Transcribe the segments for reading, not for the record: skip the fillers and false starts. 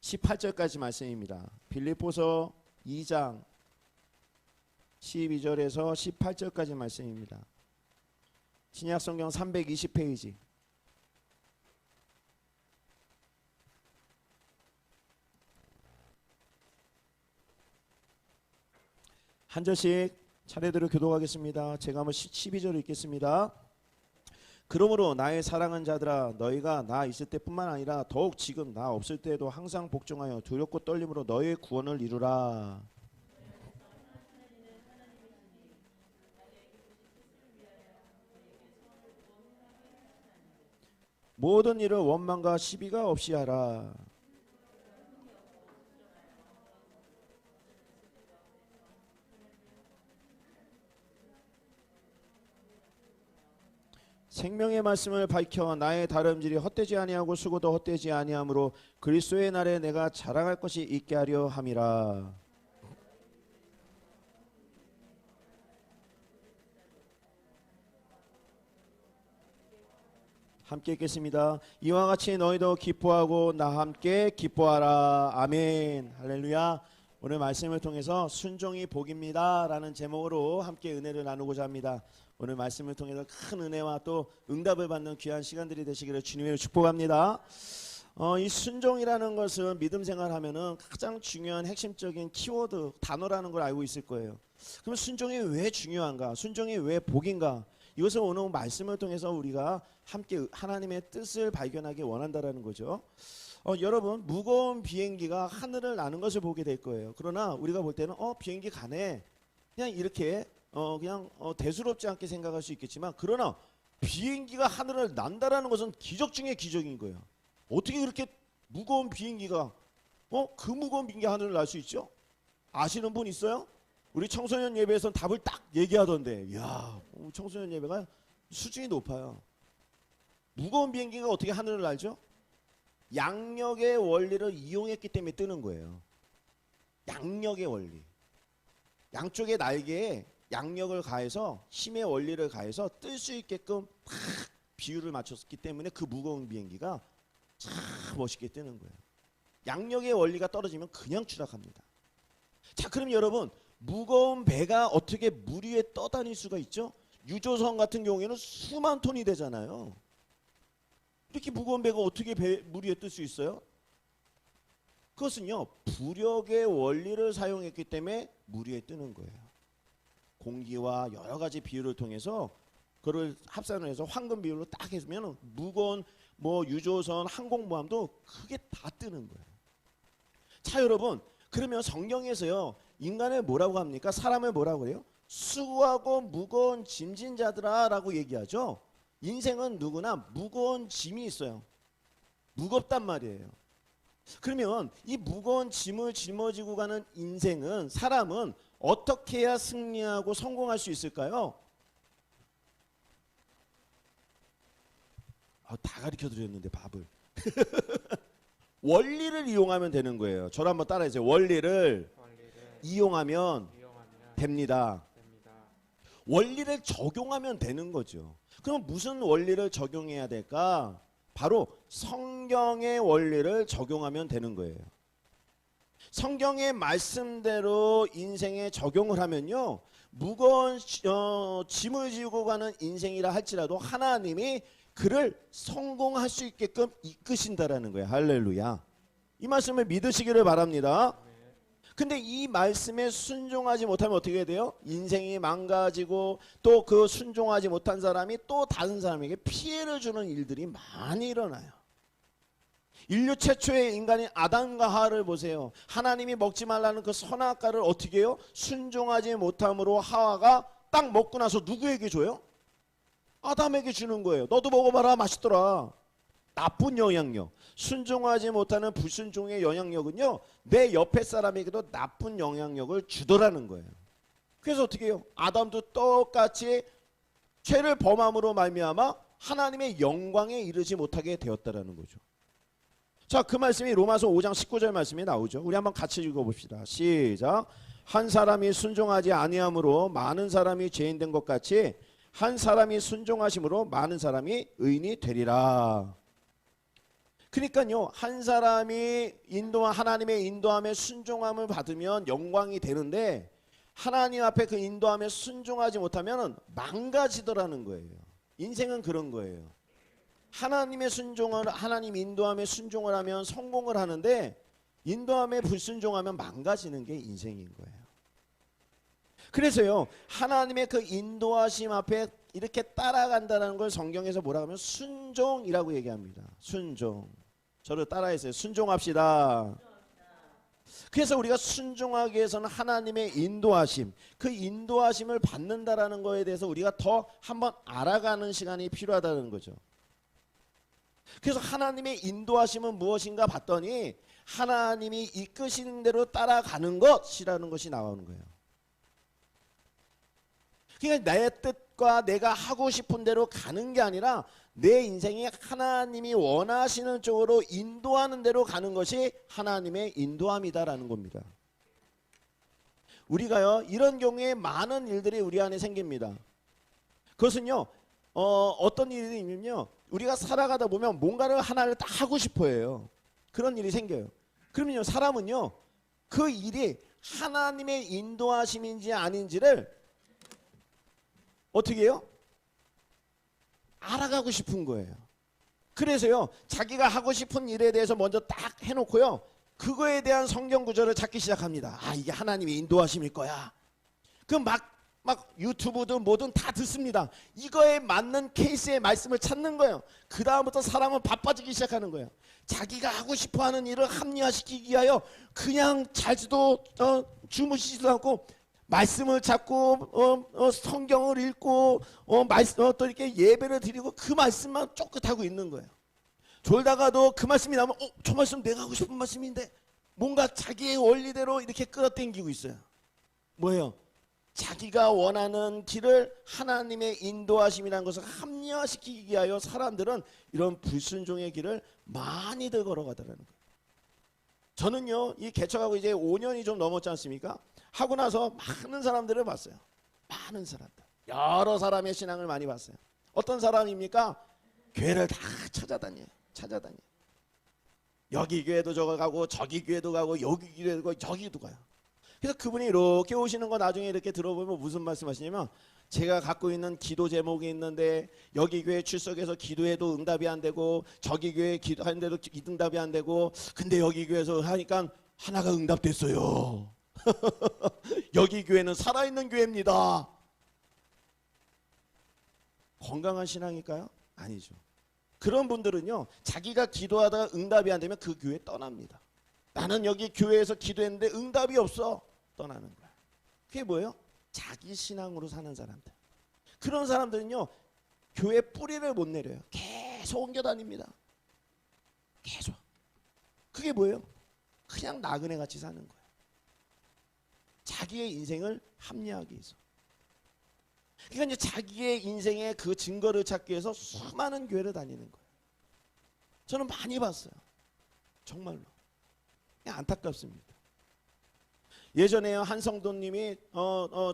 18절까지 말씀입니다. 빌립보서 2장 12절에서 18절까지 말씀입니다. 신약성경 320페이지. 한 절씩 차례대로 교독하겠습니다. 제가 한번 12절을 읽겠습니다. 그러므로 나의 사랑하는 자들아, 너희가 나 있을 때뿐만 아니라 더욱 지금 나 없을 때에도 항상 복종하여 두렵고 떨림으로 너희의 구원을 이루라. 모든 일을 원망과 시비가 없이 하라. 생명의 말씀을 밝혀 나의 다름질이 헛되지 아니하고 수고도 헛되지 아니하므로 그리스도의 날에 내가 자랑할 것이 있게 하려 함이라. 함께 읽겠습니다. 이와 같이 너희도 기뻐하고 나 함께 기뻐하라. 아멘. 할렐루야. 오늘 말씀을 통해서 순종이 복입니다 라는 제목으로 함께 은혜를 나누고자 합니다. 오늘 말씀을 통해서 큰 은혜와 또 응답을 받는 귀한 시간들이 되시기를 주님으로 축복합니다. 이 순종이라는 것은 믿음 생활하면은 가장 중요한 핵심적인 키워드 단어라는 걸 알고 있을 거예요. 그럼 순종이 왜 중요한가? 순종이 왜 복인가? 이것을 오늘 말씀을 통해서 우리가 함께 하나님의 뜻을 발견하기 원한다라는 거죠. 여러분, 무거운 비행기가 하늘을 나는 것을 보게 될 거예요. 그러나 우리가 볼 때는 비행기 가네, 그냥 이렇게 그냥 대수롭지 않게 생각할 수 있겠지만, 그러나 비행기가 하늘을 난다라는 것은 기적 중의 기적인 거예요. 어떻게 그렇게 무거운 비행기가 그 무거운 비행기 하늘을 날 수 있죠? 아시는 분 있어요? 우리 청소년 예배에서는 답을 딱 얘기하던데, 이야, 청소년 예배가 수준이 높아요. 무거운 비행기가 어떻게 하늘을 날죠? 양력의 원리를 이용했기 때문에 뜨는 거예요. 양력의 원리. 양쪽의 날개에 양력을 가해서, 힘의 원리를 가해서 뜰 수 있게끔 딱 비율을 맞췄기 때문에 그 무거운 비행기가 참 멋있게 뜨는 거예요. 양력의 원리가 떨어지면 그냥 추락합니다. 자, 그럼 여러분, 무거운 배가 어떻게 물 위에 떠다닐 수가 있죠? 유조선 같은 경우에는 수만 톤이 되잖아요. 이렇게 무거운 배가 어떻게 물 위에 뜰 수 있어요? 그것은요, 부력의 원리를 사용했기 때문에 물 위에 뜨는 거예요. 공기와 여러 가지 비율을 통해서 그걸 합산을 해서 황금 비율로 딱 해주면 무거운 유조선, 항공모함도 크게 다 뜨는 거예요. 자, 여러분, 그러면 성경에서요, 인간을 뭐라고 합니까? 사람을 뭐라고 해요? 수고하고 무거운 짐진 자들아 라고 얘기하죠. 인생은 누구나 무거운 짐이 있어요. 무겁단 말이에요. 그러면 이 무거운 짐을 짊어지고 가는 인생은, 사람은 어떻게 해야 승리하고 성공할 수 있을까요? 다 가르쳐 드렸는데 밥을. 원리를 이용하면 되는 거예요. 저를 한번 따라해주세요. 원리를 이용하면 됩니다. 원리를 적용하면 되는 거죠. 그럼 무슨 원리를 적용해야 될까? 바로 성경의 원리를 적용하면 되는 거예요. 성경의 말씀대로 인생에 적용을 하면요, 무거운 짐을 지고 가는 인생이라 할지라도 하나님이 그를 성공할 수 있게끔 이끄신다라는 거예요. 할렐루야. 이 말씀을 믿으시기를 바랍니다. 근데 이 말씀에 순종하지 못하면 어떻게 돼요? 인생이 망가지고 또 그 순종하지 못한 사람이 또 다른 사람에게 피해를 주는 일들이 많이 일어나요. 인류 최초의 인간인 아담과 하와를 보세요. 하나님이 먹지 말라는 그 선악과를 어떻게 해요? 순종하지 못함으로 하와가 딱 먹고 나서 누구에게 줘요? 아담에게 주는 거예요. 너도 먹어봐라, 맛있더라. 나쁜 영향력, 순종하지 못하는 불순종의 영향력은요, 내 옆에 사람에게도 나쁜 영향력을 주더라는 거예요. 그래서 어떻게 해요? 아담도 똑같이 죄를 범함으로 말미암아 하나님의 영광에 이르지 못하게 되었다라는 거죠. 자, 그 말씀이 로마서 5장 19절 말씀이 나오죠. 우리 한번 같이 읽어봅시다. 시작. 한 사람이 순종하지 아니함으로 많은 사람이 죄인 된 것 같이 한 사람이 순종하심으로 많은 사람이 의인이 되리라. 그러니까요, 한 사람이 하나님의 인도함에 순종함을 받으면 영광이 되는데 하나님 앞에 그 인도함에 순종하지 못하면 망가지더라는 거예요. 인생은 그런 거예요. 하나님 인도함에 순종을 하면 성공을 하는데 인도함에 불순종하면 망가지는 게 인생인 거예요. 그래서요, 하나님의 그 인도하심 앞에 이렇게 따라간다는 걸 성경에서 뭐라고 하면 순종이라고 얘기합니다. 순종. 저를 따라해서요. 순종합시다. 그래서 우리가 순종하기 위해서는 하나님의 인도하심, 그 인도하심을 받는다라는 거에 대해서 우리가 더 한번 알아가는 시간이 필요하다는 거죠. 그래서 하나님의 인도하심은 무엇인가 봤더니 하나님이 이끄시는 대로 따라가는 것이라는 것이 나오는 거예요. 그러니까 내 뜻과 내가 하고 싶은 대로 가는 게 아니라 내 인생이 하나님이 원하시는 쪽으로 인도하는 대로 가는 것이 하나님의 인도함이다라는 겁니다. 우리가요, 이런 경우에 많은 일들이 우리 안에 생깁니다. 그것은요, 어떤 일이 있냐면요, 우리가 살아가다 보면 뭔가를 하나를 딱 하고 싶어 해요. 그런 일이 생겨요. 그러면요, 사람은요, 그 일이 하나님의 인도하심인지 아닌지를 어떻게 해요? 알아가고 싶은 거예요. 그래서요, 자기가 하고 싶은 일에 대해서 먼저 딱 해놓고요, 그거에 대한 성경 구절을 찾기 시작합니다. 아, 이게 하나님의 인도하심일 거야. 그 막 유튜브든 뭐든 다 듣습니다. 이거에 맞는 케이스의 말씀을 찾는 거예요. 그 다음부터 사람은 바빠지기 시작하는 거예요. 자기가 하고 싶어하는 일을 합리화시키기 위하여 그냥 자지도 주무시지도 않고 말씀을 찾고 성경을 읽고 또 이렇게 예배를 드리고 그 말씀만 쫓긋하고 있는 거예요. 졸다가도 그 말씀이 나오면 저 말씀 내가 하고 싶은 말씀인데 뭔가 자기의 원리대로 이렇게 끌어당기고 있어요. 뭐예요? 자기가 원하는 길을 하나님의 인도하심이라는 것을 합리화시키기 위하여 사람들은 이런 불순종의 길을 많이들 걸어가더라는 거예요. 저는요, 이 개척하고 이제 5년이 좀 넘었지 않습니까? 하고 나서 많은 사람들을 봤어요. 많은 사람들. 여러 사람의 신앙을 많이 봤어요. 어떤 사람입니까? 교회를 다 찾아다녀요. 여기 교회도 저거 가고 저기 교회도 가고 여기 교회도 가고 저기도 가요. 그래서 그분이 이렇게 오시는 거 나중에 이렇게 들어보면 무슨 말씀하시냐면, 제가 갖고 있는 기도 제목이 있는데 여기 교회 출석해서 기도해도 응답이 안 되고 저기 교회 기도하는데도 응답이 안 되고 근데 여기 교회에서 하니까 하나가 응답됐어요. 여기 교회는 살아있는 교회입니다. 건강한 신앙일까요? 아니죠. 그런 분들은요, 자기가 기도하다가 응답이 안 되면 그 교회 떠납니다. 나는 여기 교회에서 기도했는데 응답이 없어. 떠나는 거야. 그게 뭐예요? 자기 신앙으로 사는 사람들. 그런 사람들은요, 교회 뿌리를 못 내려요. 계속 옮겨 다닙니다. 계속. 그게 뭐예요? 그냥 나그네 같이 사는 거예요. 자기의 인생을 합리하기 위해서. 그러니까 이제 자기의 인생의 그 증거를 찾기 위해서 수많은 교회를 다니는 거예요. 저는 많이 봤어요. 정말로. 그냥 안타깝습니다. 예전에요, 한 성도님이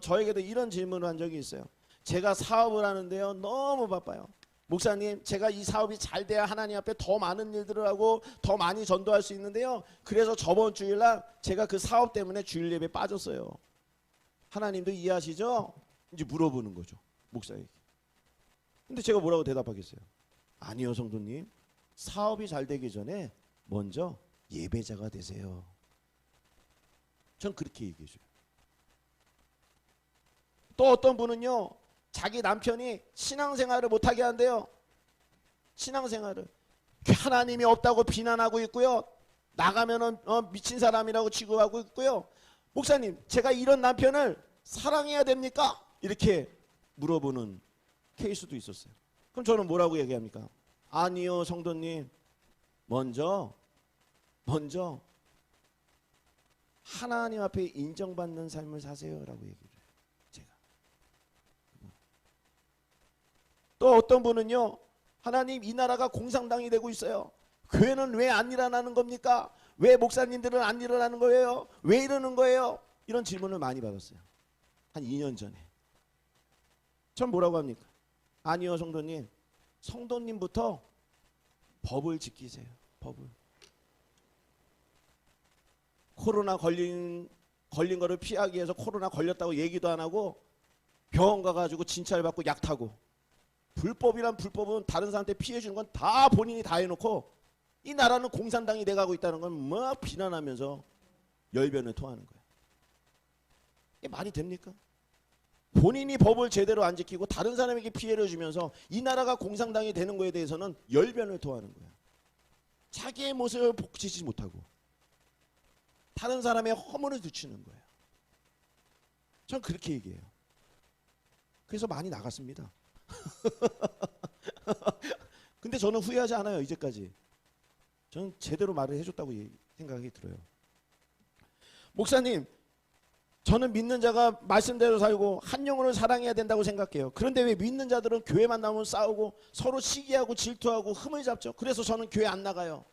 저에게도 이런 질문을 한 적이 있어요. 제가 사업을 하는데요, 너무 바빠요. 목사님, 제가 이 사업이 잘 돼야 하나님 앞에 더 많은 일들을 하고 더 많이 전도할 수 있는데요, 그래서 저번 주일날 제가 그 사업 때문에 주일 예배 빠졌어요. 하나님도 이해하시죠? 이제 물어보는 거죠, 목사에게. 근데 제가 뭐라고 대답하겠어요? 아니요, 성도님, 사업이 잘 되기 전에 먼저 예배자가 되세요. 전 그렇게 얘기해 줘요. 또 어떤 분은요, 자기 남편이 신앙생활을 못하게 한대요. 신앙생활을. 하나님이 없다고 비난하고 있고요, 나가면은 미친 사람이라고 취급하고 있고요. 목사님, 제가 이런 남편을 사랑해야 됩니까? 이렇게 물어보는 케이스도 있었어요. 그럼 저는 뭐라고 얘기합니까? 아니요, 성도님, 먼저 하나님 앞에 인정받는 삶을 사세요라고 얘기를 해요. 제가. 또 어떤 분은요, 하나님, 이 나라가 공산당이 되고 있어요. 교회는 왜 안 일어나는 겁니까? 왜 목사님들은 안 일어나는 거예요? 왜 이러는 거예요? 이런 질문을 많이 받았어요. 한 2년 전에. 전 뭐라고 합니까? 아니요, 성도님, 성도님부터 법을 지키세요. 법을. 코로나 걸린 거를 피하기 위해서 코로나 걸렸다고 얘기도 안 하고 병원 가가지고 진찰 받고 약 타고. 불법이란 불법은 다른 사람한테 피해 주는 건 다 본인이 다 해놓고 이 나라는 공산당이 돼가고 있다는 건 뭐 비난하면서 열변을 토하는 거예요. 이게 말이 됩니까? 본인이 법을 제대로 안 지키고 다른 사람에게 피해를 주면서 이 나라가 공산당이 되는 거에 대해서는 열변을 토하는 거예요. 자기의 모습을 복지지 못하고 다른 사람의 허물을 늦추는 거예요. 전 그렇게 얘기해요. 그래서 많이 나갔습니다. 근데 저는 후회하지 않아요. 이제까지 저는 제대로 말을 해줬다고 생각이 들어요. 목사님, 저는 믿는 자가 말씀대로 살고 한 영혼을 사랑해야 된다고 생각해요. 그런데 왜 믿는 자들은 교회만 나오면 싸우고 서로 시기하고 질투하고 흠을 잡죠? 그래서 저는 교회 안 나가요.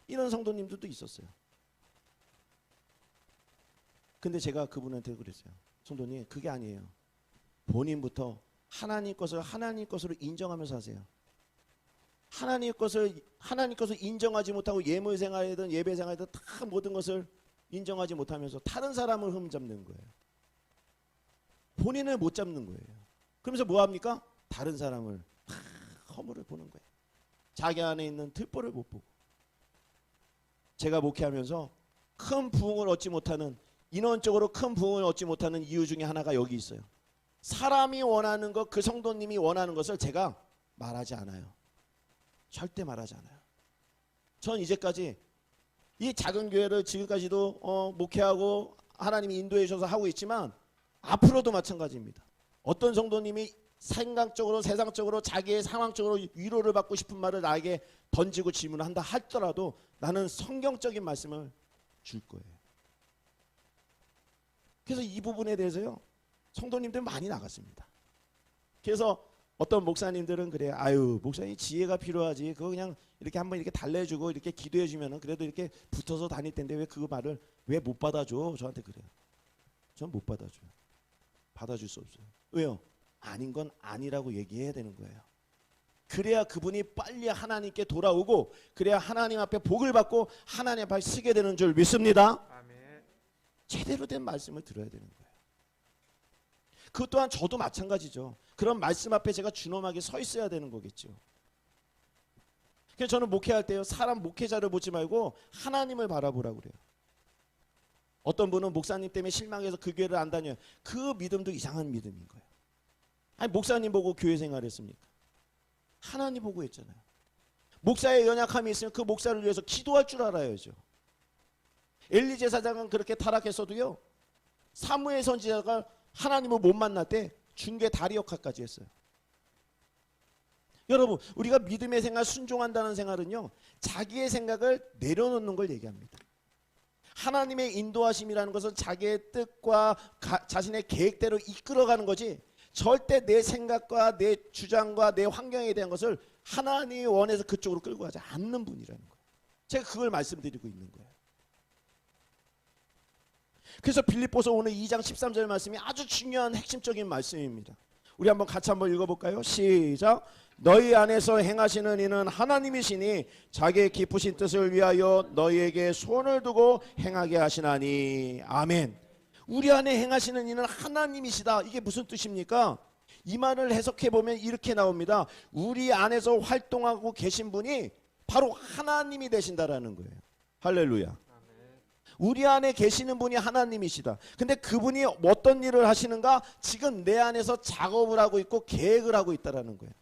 이런 성도님들도 있었어요. 근데 제가 그분한테 그랬어요. 성도님, 그게 아니에요. 본인부터 하나님 것을 하나님 것으로 인정하면서 하세요. 하나님 것을 인정하지 못하고 예물 생활이든 예배 생활이든 다 모든 것을 인정하지 못하면서 다른 사람을 흠잡는 거예요. 본인을 못 잡는 거예요. 그러면서 뭐 합니까? 다른 사람을 다 허물을 보는 거예요. 자기 안에 있는 틀보를 못 보고. 제가 목회하면서 큰 부흥을 얻지 못하는, 인원적으로 큰 부흥을 얻지 못하는 이유 중에 하나가 여기 있어요. 사람이 원하는 것, 그 성도님이 원하는 것을 제가 말하지 않아요. 절대 말하지 않아요. 전 이제까지 이 작은 교회를 지금까지도 목회하고 하나님이 인도해 주셔서 하고 있지만 앞으로도 마찬가지입니다. 어떤 성도님이 생각적으로 세상적으로 자기의 상황적으로 위로를 받고 싶은 말을 나에게 던지고 질문을 한다 하더라도 나는 성경적인 말씀을 줄 거예요. 그래서 이 부분에 대해서요, 성도님들 많이 나갔습니다. 그래서 어떤 목사님들은 그래요. 아유, 목사님 지혜가 필요하지. 그거 그냥 이렇게 한번 이렇게 달래주고 이렇게 기도해 주면은 그래도 이렇게 붙어서 다닐 텐데 왜 그 말을 왜 못 받아줘? 저한테 그래요. 전 못 받아줘요. 받아줄 수 없어요. 왜요? 아닌 건 아니라고 얘기해야 되는 거예요. 그래야 그분이 빨리 하나님께 돌아오고 그래야 하나님 앞에 복을 받고 하나님 앞에 서게 되는 줄 믿습니다. 아멘. 제대로 된 말씀을 들어야 되는 거예요. 그것 또한 저도 마찬가지죠. 그런 말씀 앞에 제가 준엄하게 서 있어야 되는 거겠죠. 그래서 저는 목회할 때요, 사람 목회자를 보지 말고 하나님을 바라보라고 그래요. 어떤 분은 목사님 때문에 실망해서 그 교회를 안 다녀요. 그 믿음도 이상한 믿음인 거예요. 아니, 목사님 보고 교회 생활했습니까? 하나님 보고 했잖아요. 목사의 연약함이 있으면 그 목사를 위해서 기도할 줄 알아야죠. 엘리 제사장은 그렇게 타락했어도요, 사무엘 선지자가 하나님을 못 만날 때 중개 다리 역할까지 했어요. 여러분, 우리가 믿음의 생활, 순종한다는 생활은요, 자기의 생각을 내려놓는 걸 얘기합니다. 하나님의 인도하심이라는 것은 자기의 뜻과 자신의 계획대로 이끌어가는 거지, 절대 내 생각과 내 주장과 내 환경에 대한 것을 하나님이 원해서 그쪽으로 끌고 가지 않는 분이라는 거예요. 제가 그걸 말씀드리고 있는 거예요. 그래서 빌립보서 오늘 2장 13절 말씀이 아주 중요한 핵심적인 말씀입니다. 우리 한번 같이 한번 읽어볼까요? 시작. 너희 안에서 행하시는 이는 하나님이시니 자기의 기쁘신 뜻을 위하여 너희에게 손을 두고 행하게 하시나니. 아멘. 우리 안에 행하시는 이는 하나님이시다. 이게 무슨 뜻입니까? 이 말을 해석해보면 이렇게 나옵니다. 우리 안에서 활동하고 계신 분이 바로 하나님이 되신다라는 거예요. 할렐루야. 우리 안에 계시는 분이 하나님이시다. 근데 그분이 어떤 일을 하시는가? 지금 내 안에서 작업을 하고 있고 계획을 하고 있다라는 거예요.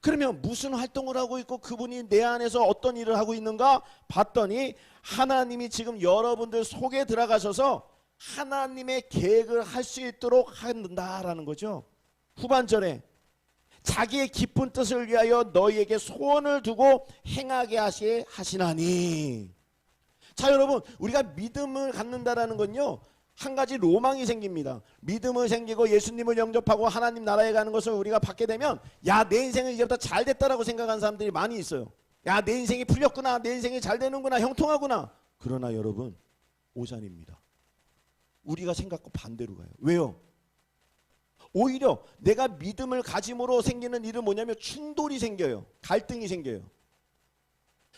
그러면 무슨 활동을 하고 있고 그분이 내 안에서 어떤 일을 하고 있는가? 봤더니 하나님이 지금 여러분들 속에 들어가셔서 하나님의 계획을 할 수 있도록 한다라는 거죠. 후반절에 자기의 기쁜 뜻을 위하여 너희에게 소원을 두고 행하게 하시나니. 자, 여러분, 우리가 믿음을 갖는다라는 건요, 한 가지 로망이 생깁니다. 믿음을 생기고 예수님을 영접하고 하나님 나라에 가는 것을 우리가 받게 되면, 야, 내 인생은 이제부터 잘 됐다라고 생각하는 사람들이 많이 있어요. 야, 내 인생이 풀렸구나, 내 인생이 잘 되는구나, 형통하구나. 그러나 여러분, 오산입니다. 우리가 생각과 반대로 가요. 왜요? 오히려 내가 믿음을 가짐으로 생기는 일은 뭐냐면 충돌이 생겨요. 갈등이 생겨요.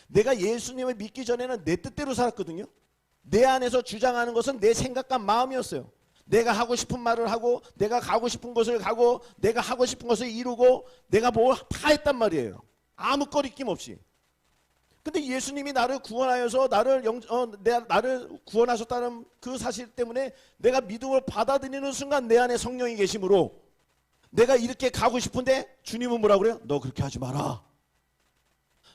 내가 예수님을 믿기 전에는 내 뜻대로 살았거든요. 내 안에서 주장하는 것은 내 생각과 마음이었어요. 내가 하고 싶은 말을 하고, 내가 가고 싶은 곳을 가고, 내가 하고 싶은 것을 이루고, 내가 뭐 다 했단 말이에요. 아무 거리낌 없이. 근데 예수님이 나를 구원하여서 나를 구원하셨다는 그 사실 때문에 내가 믿음을 받아들이는 순간 내 안에 성령이 계심으로 내가 이렇게 가고 싶은데 주님은 뭐라 그래요? 너 그렇게 하지 마라.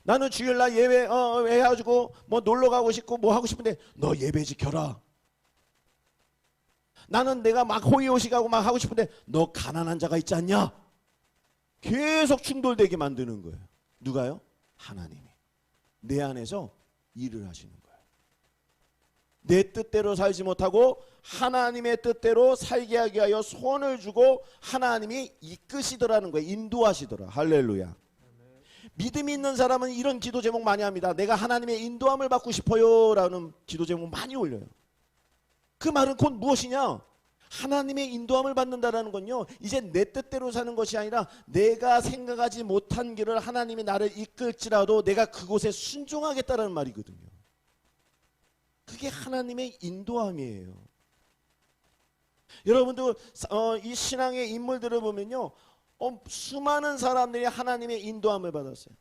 나는 주일날 예배 해가지고 뭐 놀러 가고 싶고 뭐 하고 싶은데 너 예배 지켜라. 나는 내가 막 호의호식하고 막 하고 싶은데 너 가난한 자가 있지 않냐? 계속 충돌되게 만드는 거예요. 누가요? 하나님이 내 안에서 일을 하시는 거예요. 내 뜻대로 살지 못하고 하나님의 뜻대로 살게 하기 위하여 손을 주고 하나님이 이끄시더라는 거예요. 인도하시더라. 할렐루야. 믿음이 있는 사람은 이런 기도 제목 많이 합니다. 내가 하나님의 인도함을 받고 싶어요 라는 기도 제목 많이 올려요. 그 말은 곧 무엇이냐? 하나님의 인도함을 받는다라는 건요, 이제 내 뜻대로 사는 것이 아니라 내가 생각하지 못한 길을 하나님이 나를 이끌지라도 내가 그곳에 순종하겠다라는 말이거든요. 그게 하나님의 인도함이에요. 여러분들 이 신앙의 인물들을 보면요, 수많은 사람들이 하나님의 인도함을 받았어요.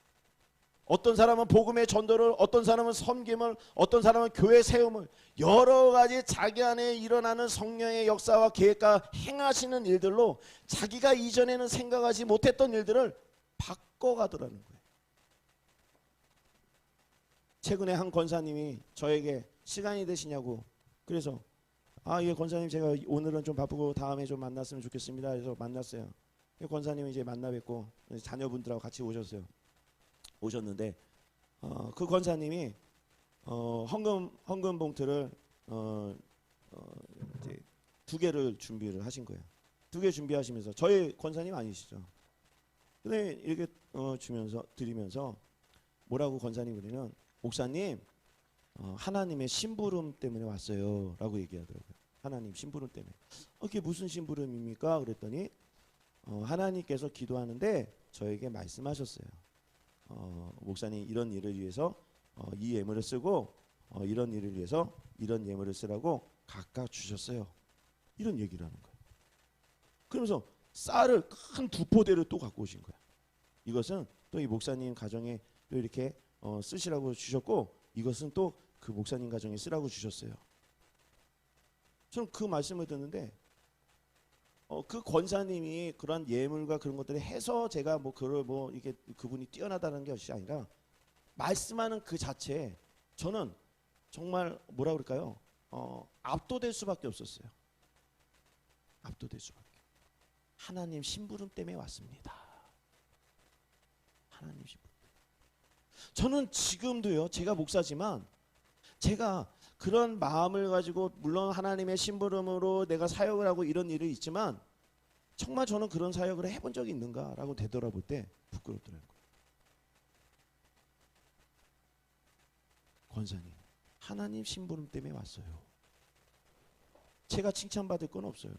어떤 사람은 복음의 전도를, 어떤 사람은 섬김을, 어떤 사람은 교회 세움을, 여러 가지 자기 안에 일어나는 성령의 역사와 계획과 행하시는 일들로 자기가 이전에는 생각하지 못했던 일들을 바꿔가더라는 거예요. 최근에 한 권사님이 저에게 시간이 되시냐고, 그래서 예 권사님 제가 오늘은 좀 바쁘고 다음에 좀 만났으면 좋겠습니다. 그래서 만났어요. 권사님이 이제 만나 뵙고 자녀분들하고 같이 오셨는데 그 권사님이 헌금 봉투를 이제 2개를 준비를 하신 거예요. 2개 준비하시면서 저희 권사님 아니시죠? 근데 이렇게 드리면서 뭐라고 권사님이 그러면 목사님 하나님의 심부름 때문에 왔어요 라고 얘기하더라고요. 하나님 심부름 때문에. 그게 무슨 심부름입니까? 그랬더니 하나님께서 기도하는데 저에게 말씀하셨어요. 목사님 이런 일을 위해서 이 예물을 쓰고 이런 일을 위해서 이런 예물을 쓰라고 각각 주셨어요. 이런 얘기를 하는 거예요. 그러면서 쌀을 큰 2포대를 또 갖고 오신 거예요. 이것은 또 이 목사님 가정에 또 이렇게 쓰시라고 주셨고 이것은 또 그 목사님 가정에 쓰라고 주셨어요. 저는 그 말씀을 듣는데 그 권사님이 그런 예물과 그런 것들을 해서 제가 뭐 그걸 뭐 이게 그분이 뛰어나다는 것이 아니라 말씀하는 그 자체에 저는 정말 뭐라 그럴까요? 압도될 수밖에 없었어요. 압도될 수밖에. 하나님 심부름 때문에 왔습니다. 하나님 심부름. 저는 지금도요. 제가 목사지만 제가 그런 마음을 가지고 물론 하나님의 심부름으로 내가 사역을 하고 이런 일이 있지만 정말 저는 그런 사역을 해본 적이 있는가라고 되돌아볼 때 부끄럽더라고요. 권사님 하나님 심부름 때문에 왔어요. 제가 칭찬받을 건 없어요.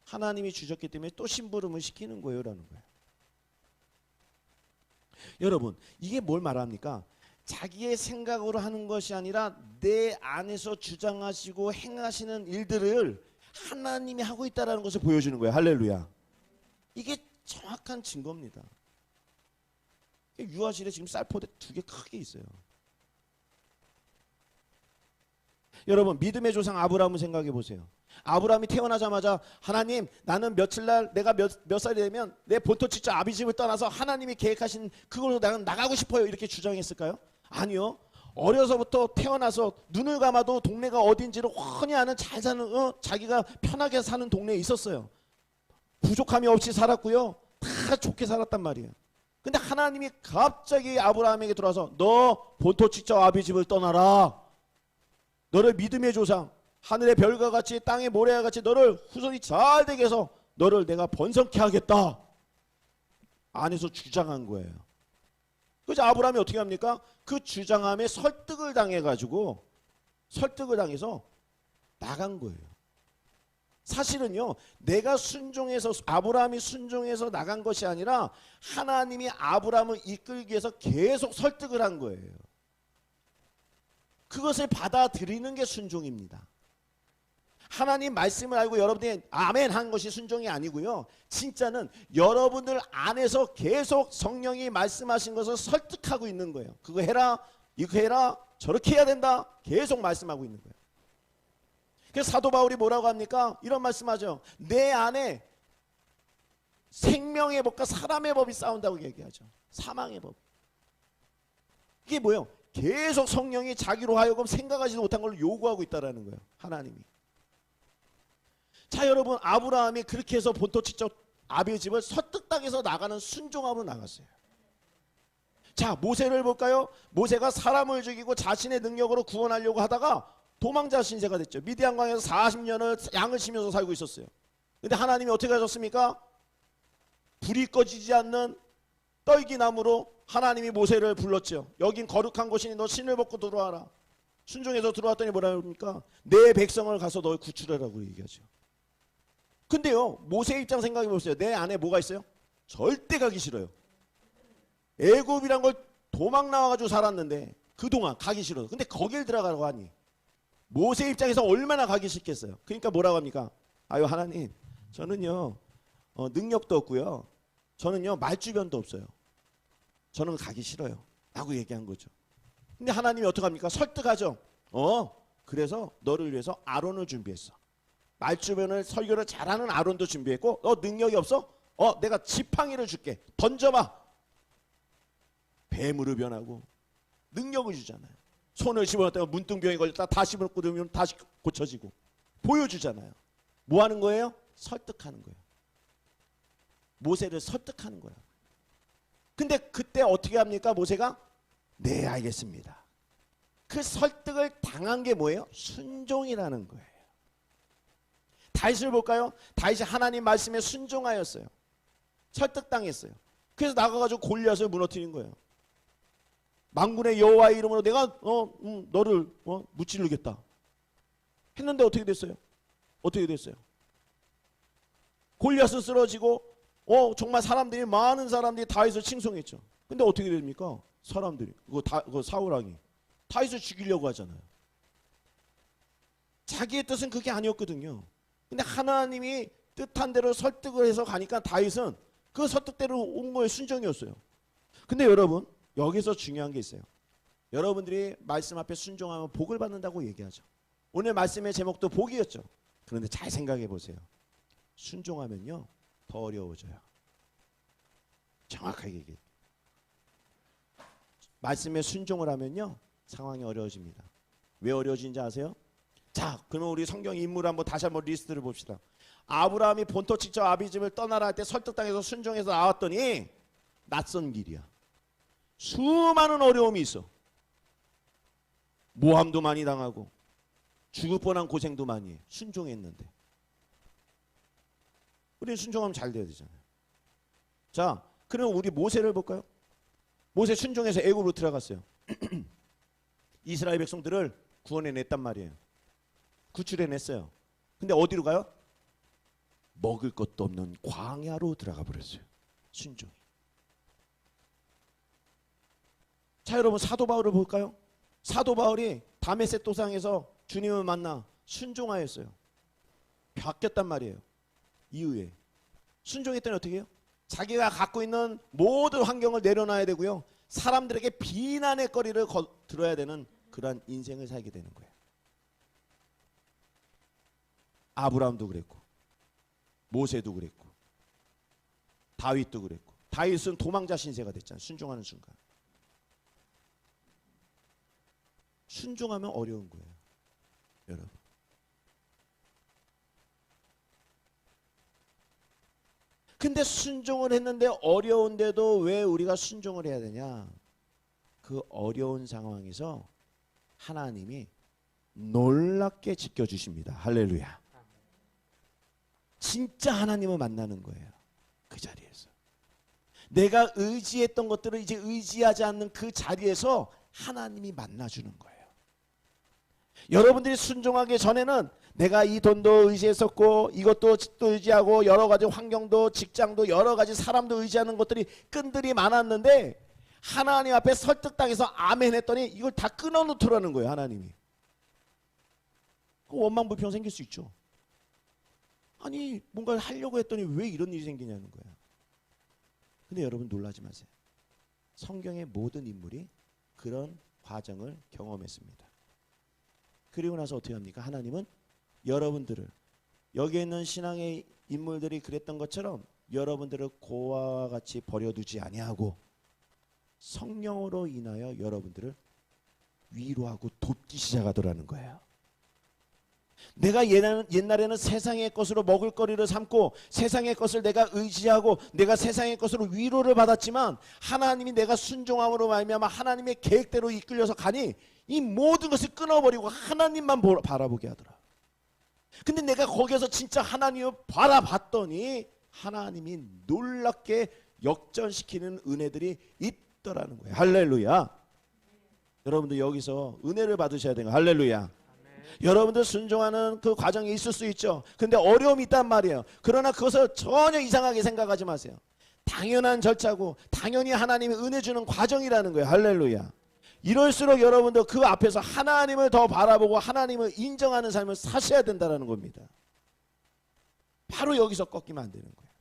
하나님이 주셨기 때문에 또 심부름을 시키는 거예요 라는 거예요. 여러분 이게 뭘 말합니까? 자기의 생각으로 하는 것이 아니라 내 안에서 주장하시고 행하시는 일들을 하나님이 하고 있다는 것을 보여주는 거예요. 할렐루야. 이게 정확한 증거입니다. 유아실에 지금 쌀포대 2개 크게 있어요. 여러분 믿음의 조상 아브라함을 생각해 보세요. 아브라함이 태어나자마자 하나님 나는 며칠날 내가 몇 살이 되면 내 본토 집자 아비 집을 떠나서 하나님이 계획하신 그걸로 나는 나가고 싶어요 이렇게 주장했을까요? 아니요. 어려서부터 태어나서 눈을 감아도 동네가 어딘지를 훤히 아는 잘 사는 자기가 편하게 사는 동네에 있었어요. 부족함이 없이 살았고요. 다 좋게 살았단 말이에요. 근데 하나님이 갑자기 아브라함에게 들어와서 너 본토 집자 아비 집을 떠나라. 너를 믿음의 조상 하늘의 별과 같이 땅의 모래와 같이 너를 후손이 잘 되게 해서 너를 내가 번성케 하겠다. 안에서 주장한 거예요. 그래서 아브라함이 어떻게 합니까? 그 주장함에 설득을 당해서 나간 거예요. 사실은요, 내가 순종해서, 아브라함이 순종해서 나간 것이 아니라 하나님이 아브라함을 이끌기 위해서 계속 설득을 한 거예요. 그것을 받아들이는 게 순종입니다. 하나님 말씀을 알고 여러분들이 아멘 한 것이 순종이 아니고요, 진짜는 여러분들 안에서 계속 성령이 말씀하신 것을 설득하고 있는 거예요. 그거 해라, 이거 해라, 저렇게 해야 된다, 계속 말씀하고 있는 거예요. 그래서 사도 바울이 뭐라고 합니까? 이런 말씀하죠. 내 안에 생명의 법과 사람의 법이 싸운다고 얘기하죠. 사망의 법. 이게 뭐예요? 계속 성령이 자기로 하여금 생각하지도 못한 걸 요구하고 있다는 거예요. 하나님이. 자, 여러분, 아브라함이 그렇게 해서 본토 직접 아비의 집을 설득당해서 나가는 순종함으로 나갔어요. 자, 모세를 볼까요? 모세가 사람을 죽이고 자신의 능력으로 구원하려고 하다가 도망자 신세가 됐죠. 미디안 광에서 40년을 양을 치면서 살고 있었어요. 근데 하나님이 어떻게 하셨습니까? 불이 꺼지지 않는 떨기나무로 하나님이 모세를 불렀죠. 여긴 거룩한 곳이니 너 신을 벗고 들어와라. 순종해서 들어왔더니 뭐라 합니까? 내 백성을 가서 너 구출하라고 얘기하죠. 근데요, 모세 입장 생각해 보세요. 내 안에 뭐가 있어요? 절대 가기 싫어요. 애굽이란 걸 도망 나와가지고 살았는데 그동안 가기 싫어서. 근데 거길 들어가라고 하니 모세 입장에서 얼마나 가기 싫겠어요. 그러니까 뭐라고 합니까? 아유 하나님, 저는요 능력도 없고요, 저는요 말주변도 없어요. 저는 가기 싫어요 라고 얘기한 거죠. 근데 하나님이 어떡합니까? 설득하죠. 그래서 너를 위해서 아론을 준비했어. 말주변을 설교를 잘하는 아론도 준비했고, 너 능력이 없어? 내가 지팡이를 줄게. 던져봐. 뱀으로 변하고 능력을 주잖아요. 손을 집어넣었다가 문둥병에 걸렸다 다시 묶으면 다시 고쳐지고 보여주잖아요. 뭐 하는 거예요? 설득하는 거예요. 모세를 설득하는 거예요. 근데 그때 어떻게 합니까? 모세가 네 알겠습니다. 그 설득을 당한 게 뭐예요? 순종이라는 거예요. 다윗을 볼까요? 다윗이 하나님 말씀에 순종하였어요. 설득당했어요. 그래서 나가가지고 골리앗을 무너뜨린 거예요. 만군의 여호와의 이름으로 내가 너를 무찌르겠다 했는데 어떻게 됐어요? 어떻게 됐어요? 골리앗은 쓰러지고 정말 사람들이, 많은 사람들이 다윗을 칭송했죠. 근데 어떻게 됩니까? 사람들이 그 사울왕이 다윗을 죽이려고 하잖아요. 자기의 뜻은 그게 아니었거든요. 근데 하나님이 뜻한 대로 설득을 해서 가니까 다윗은 그 설득대로 온 거에 순종이었어요. 근데 여러분, 여기서 중요한 게 있어요. 여러분들이 말씀 앞에 순종하면 복을 받는다고 얘기하죠. 오늘 말씀의 제목도 복이었죠. 그런데 잘 생각해 보세요. 순종하면요 더 어려워져요. 정확하게 얘기해요. 말씀에 순종을 하면요 상황이 어려워집니다. 왜 어려워지는지 아세요? 자, 그러면 우리 성경 인물 한번 다시 한번 리스트를 봅시다. 아브라함이 본토 직접 아비 집을 떠나라 할 때 설득당해서 순종해서 나왔더니 낯선 길이야. 수많은 어려움이 있어. 모함도 많이 당하고 죽을 뻔한 고생도 많이 해. 순종했는데. 우리 순종하면 잘 돼야 되잖아요. 자, 그럼 우리 모세를 볼까요? 모세 순종해서 애굽으로 들어갔어요. 이스라엘 백성들을 구원해냈단 말이에요. 구출해냈어요. 근데 어디로 가요? 먹을 것도 없는 광야로 들어가 버렸어요. 순종이. 자, 여러분, 사도 바울을 볼까요? 사도 바울이 다메섹 도상에서 주님을 만나 순종하였어요. 바뀌었단 말이에요. 이후에 순종했더니 어떻게 해요? 자기가 갖고 있는 모든 환경을 내려놔야 되고요, 사람들에게 비난의 거리를 들어야 되는 그러한 인생을 살게 되는 거예요. 아브라함도 그랬고 모세도 그랬고 다윗도 그랬고. 다윗은 도망자 신세가 됐잖아요. 순종하는 순간. 순종하면 어려운 거예요, 여러분. 근데 순종을 했는데 어려운데도 왜 우리가 순종을 해야 되냐? 그 어려운 상황에서 하나님이 놀랍게 지켜주십니다. 할렐루야. 진짜 하나님을 만나는 거예요. 그 자리에서. 내가 의지했던 것들을 이제 의지하지 않는 그 자리에서 하나님이 만나주는 거예요. 여러분들이 순종하기 전에는 내가 이 돈도 의지했었고 이것도 또 의지하고 여러 가지 환경도 직장도 여러 가지 사람도 의지하는 것들이 끈들이 많았는데 하나님 앞에 설득당해서 아멘 했더니 이걸 다 끊어놓더라는 거예요. 하나님이. 그 원망불평 생길 수 있죠. 아니 뭔가를 하려고 했더니 왜 이런 일이 생기냐는 거야. 근데 여러분 놀라지 마세요. 성경의 모든 인물이 그런 과정을 경험했습니다. 그리고 나서 어떻게 합니까? 하나님은 여러분들을, 여기에 있는 신앙의 인물들이 그랬던 것처럼 여러분들을 고아와 같이 버려두지 아니하고 성령으로 인하여 여러분들을 위로하고 돕기 시작하더라는 거예요. 내가 옛날에는 세상의 것으로 먹을거리를 삼고 세상의 것을 내가 의지하고 내가 세상의 것으로 위로를 받았지만 하나님이 내가 순종함으로 말미암아 하나님의 계획대로 이끌려서 가니 이 모든 것을 끊어버리고 하나님만 바라보게 하더라. 근데 내가 거기에서 진짜 하나님을 바라봤더니 하나님이 놀랍게 역전시키는 은혜들이 있더라는 거예요. 할렐루야. 여러분들 여기서 은혜를 받으셔야 돼요. 할렐루야. 여러분들 순종하는 그 과정이 있을 수 있죠. 근데 어려움이 있단 말이에요. 그러나 그것을 전혀 이상하게 생각하지 마세요. 당연한 절차고 당연히 하나님이 은혜 주는 과정이라는 거예요. 할렐루야. 이럴수록 여러분들 그 앞에서 하나님을 더 바라보고 하나님을 인정하는 삶을 사셔야 된다는 겁니다. 바로 여기서 꺾이면 안 되는 거예요.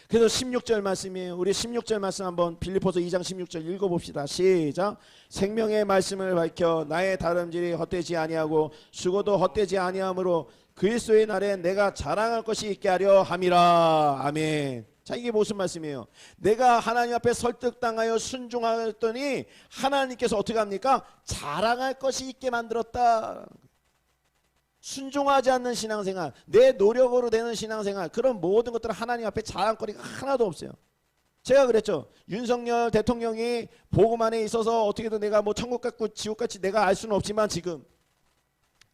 그래서 16절 말씀이에요. 우리 16절 말씀 한번 빌립보서 2장 16절 읽어봅시다. 시작. 생명의 말씀을 밝혀 나의 다름질이 헛되지 아니하고 수고도 헛되지 아니하므로 그리스도의 날에 내가 자랑할 것이 있게 하려 함이라. 아멘. 자, 이게 무슨 말씀이에요? 내가 하나님 앞에 설득당하여 순종하였더니 하나님께서 어떻게 합니까? 자랑할 것이 있게 만들었다. 순종하지 않는 신앙생활, 내 노력으로 되는 신앙생활, 그런 모든 것들은 하나님 앞에 자랑거리가 하나도 없어요. 제가 그랬죠. 윤석열 대통령이 복음 안에 있어서 어떻게든 내가 뭐 천국 같고 지옥 같이 내가 알 수는 없지만 지금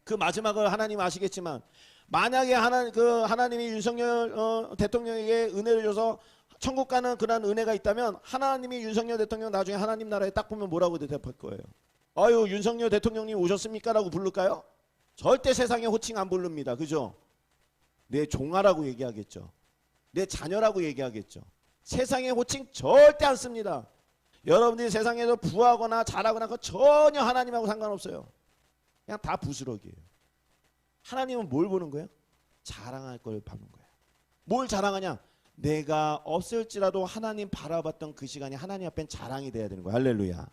그 마지막을 하나님 아시겠지만 만약에 하나님이 윤석열 대통령에게 은혜를 줘서 천국 가는 그런 은혜가 있다면 하나님이 윤석열 대통령 나중에 하나님 나라에 딱 보면 뭐라고 대답할 거예요? 아유 윤석열 대통령님 오셨습니까? 라고 부를까요? 절대 세상에 호칭 안 부릅니다. 그죠? 내 종아라고 얘기하겠죠. 내 자녀라고 얘기하겠죠. 세상에 호칭 절대 안 씁니다. 여러분들이 세상에서 부하거나 잘하거나 그거 전혀 하나님하고 상관없어요. 그냥 다 부스러기예요. 하나님은 뭘 보는 거예요? 자랑할 걸 보는 거예요. 뭘 자랑하냐? 내가 없을지라도 하나님 바라봤던 그 시간이 하나님 앞엔 자랑이 돼야 되는 거예요. 할렐루야.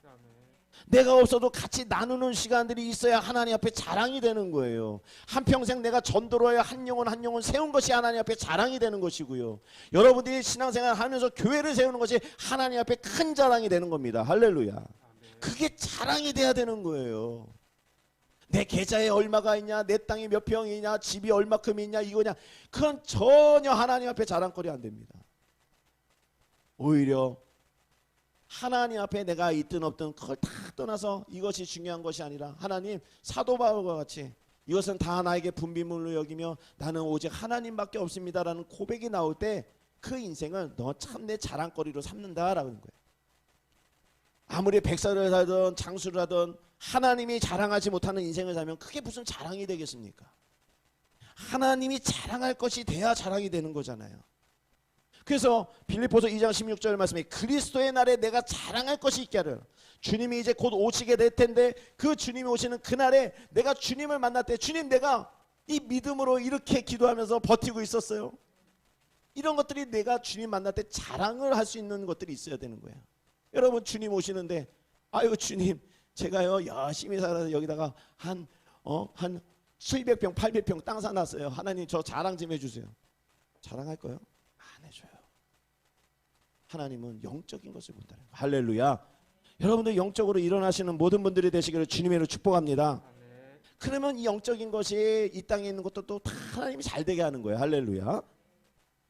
내가 없어도 같이 나누는 시간들이 있어야 하나님 앞에 자랑이 되는 거예요. 한평생 내가 전도로야 한 영혼 세운 것이 하나님 앞에 자랑이 되는 것이고요. 여러분들이 신앙생활 하면서 교회를 세우는 것이 하나님 앞에 큰 자랑이 되는 겁니다. 할렐루야. 그게 자랑이 돼야 되는 거예요. 내 계좌에 얼마가 있냐, 내 땅이 몇 평이냐, 집이 얼마큼 있냐, 이거냐, 그건 전혀 하나님 앞에 자랑거리 안 됩니다. 오히려 하나님 앞에 내가 있든 없든 그걸 다 떠나서 이것이 중요한 것이 아니라 하나님, 사도 바울과 같이 이것은 다 나에게 분비물로 여기며 나는 오직 하나님밖에 없습니다라는 고백이 나올 때 그 인생을 너 참 내 자랑거리로 삼는다라는 거예요. 아무리 백사를 하든 장수를 하든 하나님이 자랑하지 못하는 인생을 살면 그게 무슨 자랑이 되겠습니까? 하나님이 자랑할 것이 돼야 자랑이 되는 거잖아요. 그래서 빌립보서 2장 16절 말씀에 그리스도의 날에 내가 자랑할 것이 있게 하려. 주님이 이제 곧 오시게 될 텐데 그 주님이 오시는 그날에 내가 주님을 만날 때 주님 내가 이 믿음으로 이렇게 기도하면서 버티고 있었어요. 이런 것들이 내가 주님 만날 때 자랑을 할 수 있는 것들이 있어야 되는 거예요. 여러분 주님 오시는데 아유 주님 제가요 열심히 살아서 여기다가 한 700평 800평 땅 사놨어요. 하나님 저 자랑 좀 해주세요. 자랑할 거예요? 안 해줘요. 하나님은 영적인 것을 본다는 거예요. 할렐루야. 여러분들 영적으로 일어나시는 모든 분들이 되시기를 주님으로 축복합니다. 그러면 이 영적인 것이 이 땅에 있는 것도 또 다 하나님이 잘 되게 하는 거예요. 할렐루야.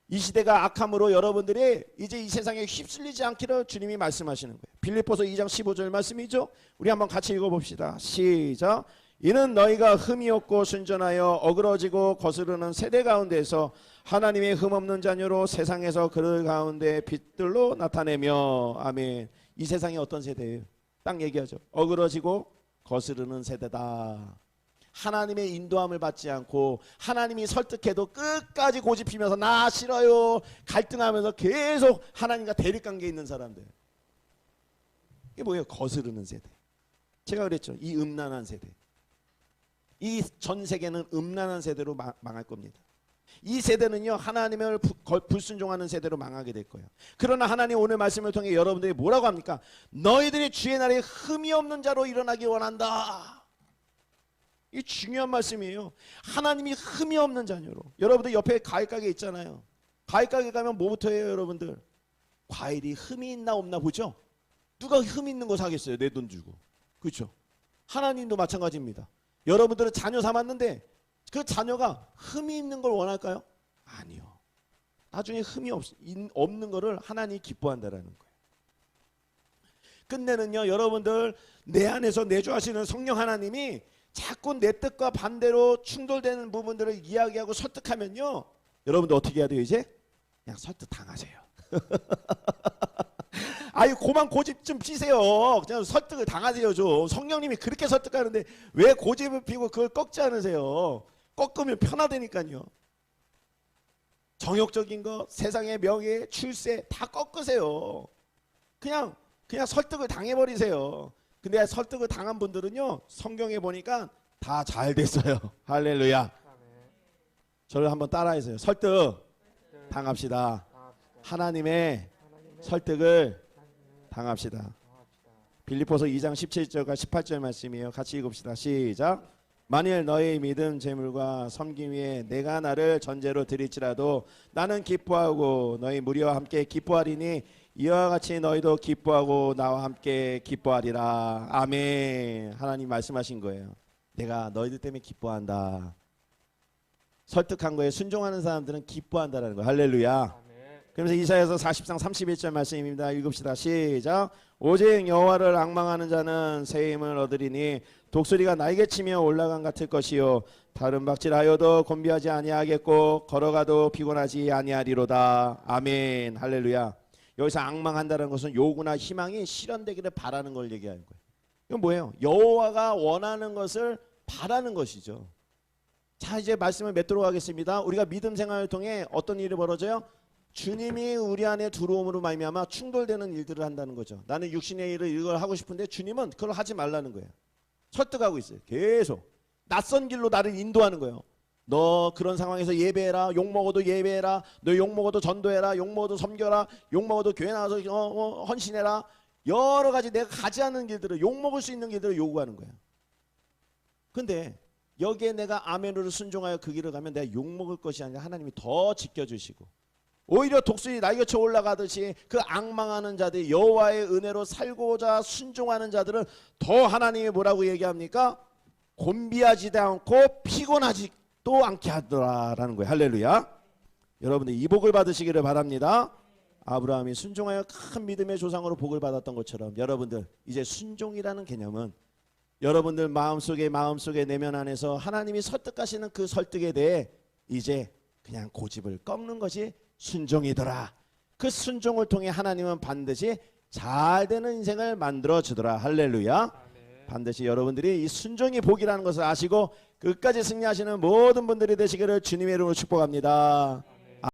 이 시대가 악함으로 여러분들이 이제 이 세상에 휩쓸리지 않기를 주님이 말씀하시는 거예요. 빌립보서 2장 15절 말씀이죠. 우리 한번 같이 읽어봅시다. 시작. 이는 너희가 흠이 없고 순전하여 어그러지고 거스르는 세대 가운데서 하나님의 흠없는 자녀로 세상에서 그들 가운데 빛들로 나타내며. 아멘. 이 세상이 어떤 세대예요? 딱 얘기하죠. 어그러지고 거스르는 세대다. 하나님의 인도함을 받지 않고 하나님이 설득해도 끝까지 고집피면서 나 싫어요 갈등하면서 계속 하나님과 대립관계에 있는 사람들, 이게 뭐예요? 거스르는 세대. 제가 그랬죠. 이 음란한 세대, 이 전 세계는 음란한 세대로 망할 겁니다. 이 세대는요 하나님을 불순종하는 세대로 망하게 될 거예요. 그러나 하나님 오늘 말씀을 통해 여러분들이 뭐라고 합니까? 너희들이 주의 날에 흠이 없는 자로 일어나기 원한다. 이 중요한 말씀이에요. 하나님이 흠이 없는 자녀로. 여러분들 옆에 과일 가게 있잖아요. 과일 가게 가면 뭐부터 해요 여러분들? 과일이 흠이 있나 없나 보죠. 누가 흠 있는 거 사겠어요? 내 돈 주고. 그렇죠? 하나님도 마찬가지입니다. 여러분들은 자녀 삼았는데 그 자녀가 흠이 있는 걸 원할까요? 아니요. 나중에 흠이 없는 거를 하나님이 기뻐한다라는 거예요. 끝내는요 여러분들, 내 안에서 내주하시는 성령 하나님이 자꾸 내 뜻과 반대로 충돌되는 부분들을 이야기하고 설득하면요 여러분들 어떻게 해야 돼요? 이제 그냥 설득 당하세요. 아유 고만 고집 좀 피세요. 그냥 설득을 당하세요. 좀 성령님이 그렇게 설득하는데 왜 고집을 피고 그걸 꺾지 않으세요? 꺾으면 편하다니까요. 정욕적인 거, 세상의 명예, 출세 다 꺾으세요. 그냥 설득을 당해버리세요. 근데 설득을 당한 분들은요 성경에 보니까 다 잘 됐어요. 할렐루야. 저를 한번 따라해서요. 설득 당합시다. 하나님의 설득을 당합시다. 빌립보서 2장 17절과 18절 말씀이에요. 같이 읽읍시다. 시작. 만일 너의 믿음 재물과 섬김 위에 내가 나를 전제로 드릴지라도 나는 기뻐하고 너희 무리와 함께 기뻐하리니 이와 같이 너희도 기뻐하고 나와 함께 기뻐하리라. 아멘. 하나님 말씀하신 거예요. 내가 너희들 때문에 기뻐한다. 설득한 거에 순종하는 사람들은 기뻐한다라는 거예요. 할렐루야. 그래서 이사야서 40장 31절 말씀입니다. 읽읍시다. 시작. 오직 여호와를 앙망하는 자는 새 힘을 얻으리니 독수리가 날개치며 올라간 같을 것이요 다른 박질하여도 곤비하지 아니하겠고 걸어가도 피곤하지 아니하리로다. 아멘. 할렐루야. 여기서 앙망한다는 것은 요구나 희망이 실현되기를 바라는 걸 얘기하는 거예요. 이건 뭐예요? 여호와가 원하는 것을 바라는 것이죠. 자, 이제 말씀을 맺도록 하겠습니다. 우리가 믿음 생활을 통해 어떤 일이 벌어져요? 주님이 우리 안에 들어옴으로 말미암아 충돌되는 일들을 한다는 거죠. 나는 육신의 일을 이걸 하고 싶은데 주님은 그걸 하지 말라는 거예요. 설득하고 있어요. 계속 낯선 길로 나를 인도하는 거예요. 너 그런 상황에서 예배해라. 욕먹어도 예배해라. 너 욕먹어도 전도해라. 욕먹어도 섬겨라. 욕먹어도 교회 나와서 헌신해라. 여러 가지 내가 가지 않는 길들을, 욕먹을 수 있는 길들을 요구하는 거예요. 근데 여기에 내가 아멘으로 순종하여 그 길을 가면 내가 욕먹을 것이 아니라 하나님이 더 지켜주시고, 오히려 독수리 날개쳐 올라가듯이 그 앙망하는 자들, 여호와의 은혜로 살고자 순종하는 자들은 더 하나님이 뭐라고 얘기합니까? 곤비하지도 않고 피곤하지도 않게 하더라라는 거예요. 할렐루야. 여러분들 이 복을 받으시기를 바랍니다. 아브라함이 순종하여 큰 믿음의 조상으로 복을 받았던 것처럼 여러분들 이제 순종이라는 개념은 여러분들 마음속에 내면 안에서 하나님이 설득하시는 그 설득에 대해 이제 그냥 고집을 꺾는 것이 순종이더라. 그 순종을 통해 하나님은 반드시 잘 되는 인생을 만들어 주더라. 할렐루야. 아멘. 반드시 여러분들이 이 순종이 복이라는 것을 아시고 끝까지 승리하시는 모든 분들이 되시기를 주님의 이름으로 축복합니다.